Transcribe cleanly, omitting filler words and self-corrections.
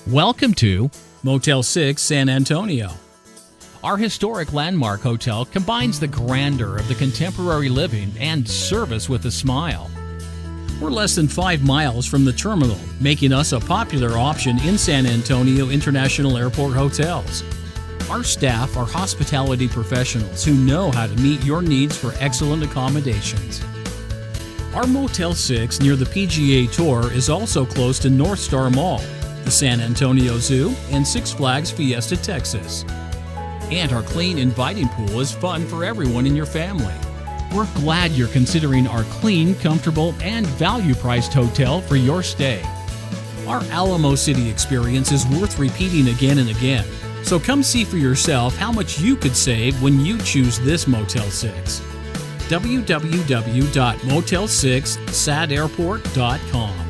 Welcome to Motel 6 San Antonio. Our historic landmark hotel combines the grandeur of the contemporary living and service with a smile. We're less than 5 miles from the terminal, making us a popular option in San Antonio International Airport hotels. Our staff are hospitality professionals who know how to meet your needs for excellent accommodations. Our Motel 6 near the PGA Tour is also close to North Star Mall, the San Antonio Zoo, and Six Flags Fiesta, Texas. And our clean, inviting pool is fun for everyone in your family. We're glad you're considering our clean, comfortable, and value-priced hotel for your stay. Our Alamo City experience is worth repeating again and again, so come see for yourself how much you could save when you choose this Motel 6. www.motel6sadairport.com